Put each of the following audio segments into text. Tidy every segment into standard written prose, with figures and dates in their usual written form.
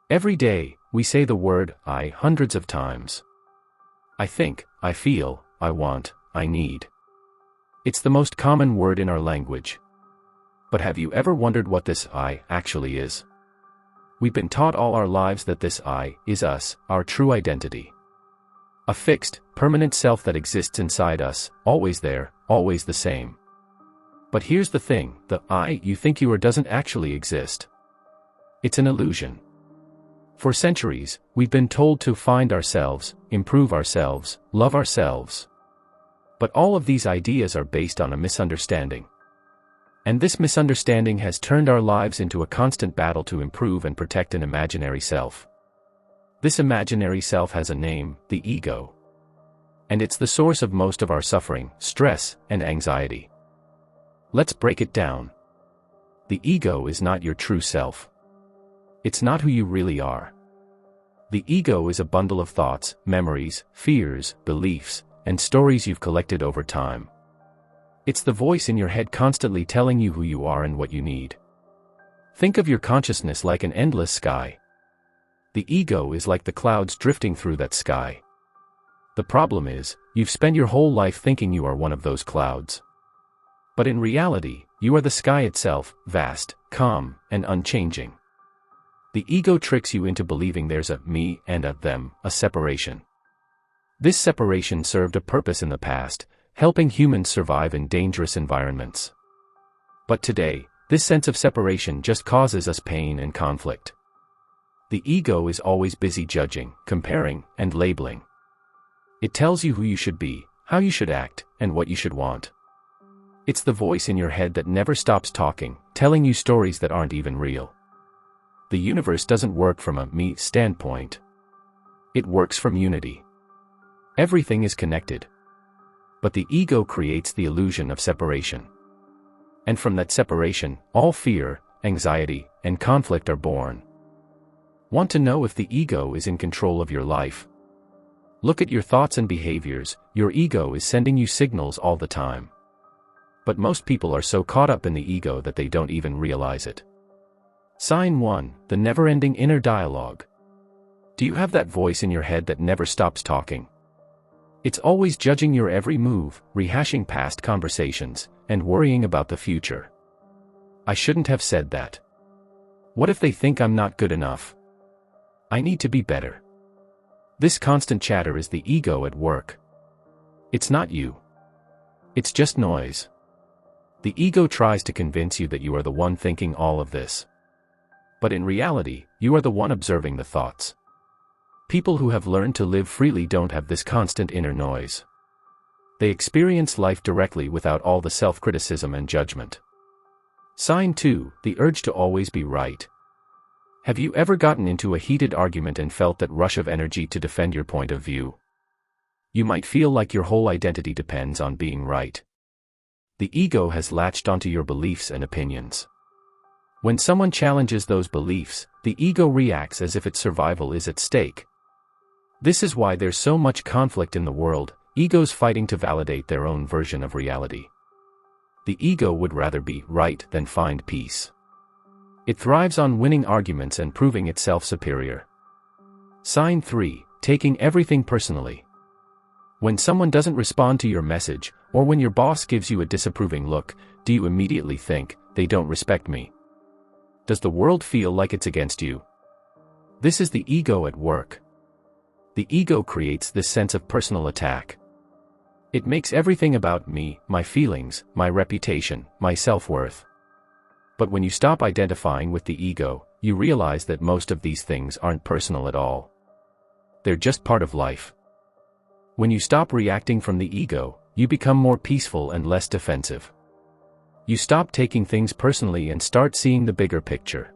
Every day, we say the word I hundreds of times. I think, I feel, I want, I need. It's the most common word in our language. But have you ever wondered what this I actually is? We've been taught all our lives that this I is us, our true identity. A fixed, permanent self that exists inside us, always there, always the same. But here's the thing, the I you think you are doesn't actually exist. It's an illusion. For centuries, we've been told to find ourselves, improve ourselves, love ourselves. But all of these ideas are based on a misunderstanding. And this misunderstanding has turned our lives into a constant battle to improve and protect an imaginary self. This imaginary self has a name, the ego. And it's the source of most of our suffering, stress, and anxiety. Let's break it down. The ego is not your true self. It's not who you really are. The ego is a bundle of thoughts, memories, fears, beliefs, and stories you've collected over time. It's the voice in your head constantly telling you who you are and what you need. Think of your consciousness like an endless sky. The ego is like the clouds drifting through that sky. The problem is, you've spent your whole life thinking you are one of those clouds. But in reality, you are the sky itself, vast, calm, and unchanging. The ego tricks you into believing there's a me and a them, a separation. This separation served a purpose in the past, helping humans survive in dangerous environments. But today, this sense of separation just causes us pain and conflict. The ego is always busy judging, comparing, and labeling. It tells you who you should be, how you should act, and what you should want. It's the voice in your head that never stops talking, telling you stories that aren't even real. The universe doesn't work from a me standpoint. It works from unity. Everything is connected. But the ego creates the illusion of separation. And from that separation, all fear, anxiety, and conflict are born. Want to know if the ego is in control of your life? Look at your thoughts and behaviors. Your ego is sending you signals all the time. But most people are so caught up in the ego that they don't even realize it. Sign 1, the never-ending inner dialogue. Do you have that voice in your head that never stops talking? It's always judging your every move, rehashing past conversations, and worrying about the future. I shouldn't have said that. What if they think I'm not good enough? I need to be better. This constant chatter is the ego at work. It's not you. It's just noise. The ego tries to convince you that you are the one thinking all of this. But in reality, you are the one observing the thoughts. People who have learned to live freely don't have this constant inner noise. They experience life directly without all the self-criticism and judgment. Sign 2, the urge to always be right. Have you ever gotten into a heated argument and felt that rush of energy to defend your point of view? You might feel like your whole identity depends on being right. The ego has latched onto your beliefs and opinions. When someone challenges those beliefs, the ego reacts as if its survival is at stake. This is why there's so much conflict in the world, egos fighting to validate their own version of reality. The ego would rather be right than find peace. It thrives on winning arguments and proving itself superior. Sign 3, taking everything personally. When someone doesn't respond to your message, or when your boss gives you a disapproving look, do you immediately think, they don't respect me? Does the world feel like it's against you? This is the ego at work. The ego creates this sense of personal attack. It makes everything about me, my feelings, my reputation, my self-worth. But when you stop identifying with the ego, you realize that most of these things aren't personal at all. They're just part of life. When you stop reacting from the ego, you become more peaceful and less defensive. You stop taking things personally and start seeing the bigger picture.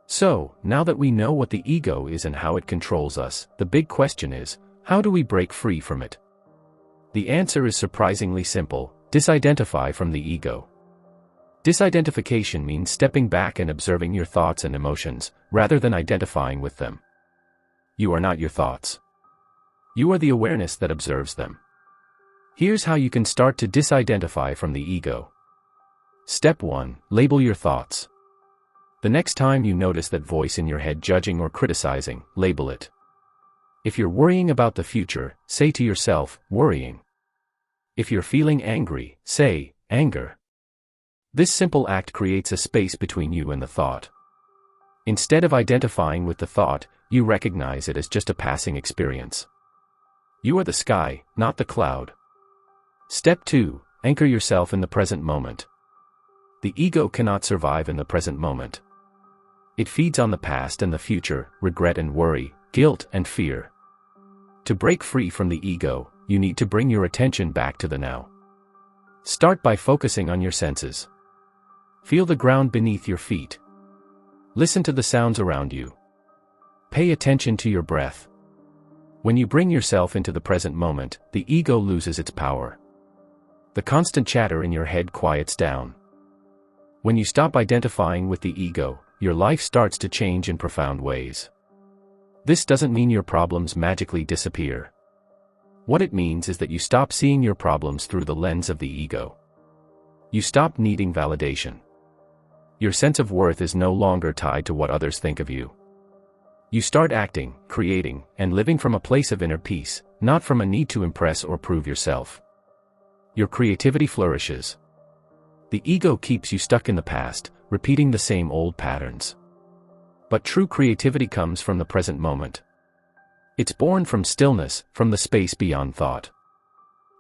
So, now that we know what the ego is and how it controls us, the big question is, how do we break free from it? The answer is surprisingly simple: disidentify from the ego. Disidentification means stepping back and observing your thoughts and emotions, rather than identifying with them. You are not your thoughts. You are the awareness that observes them. Here's how you can start to disidentify from the ego. Step 1. Label your thoughts. The next time you notice that voice in your head judging or criticizing, label it. If you're worrying about the future, say to yourself, worrying. If you're feeling angry, say, anger. This simple act creates a space between you and the thought. Instead of identifying with the thought, you recognize it as just a passing experience. You are the sky, not the cloud. Step 2. Anchor yourself in the present moment. The ego cannot survive in the present moment. It feeds on the past and the future, regret and worry, guilt and fear. To break free from the ego, you need to bring your attention back to the now. Start by focusing on your senses. Feel the ground beneath your feet. Listen to the sounds around you. Pay attention to your breath. When you bring yourself into the present moment, the ego loses its power. The constant chatter in your head quiets down. When you stop identifying with the ego, your life starts to change in profound ways. This doesn't mean your problems magically disappear. What it means is that you stop seeing your problems through the lens of the ego. You stop needing validation. Your sense of worth is no longer tied to what others think of you. You start acting, creating, and living from a place of inner peace, not from a need to impress or prove yourself. Your creativity flourishes. The ego keeps you stuck in the past, repeating the same old patterns. But true creativity comes from the present moment. It's born from stillness, from the space beyond thought.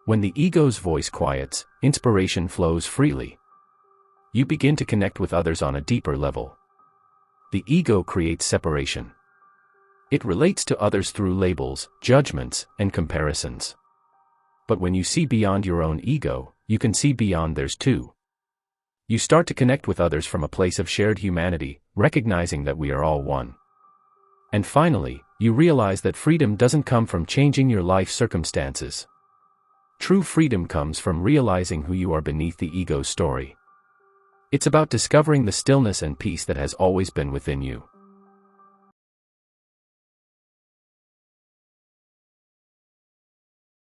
When the ego's voice quiets, inspiration flows freely. You begin to connect with others on a deeper level. The ego creates separation. It relates to others through labels, judgments, and comparisons. But when you see beyond your own ego, you can see beyond theirs too. You start to connect with others from a place of shared humanity, recognizing that we are all one. And finally, you realize that freedom doesn't come from changing your life circumstances. True freedom comes from realizing who you are beneath the ego's story. It's about discovering the stillness and peace that has always been within you.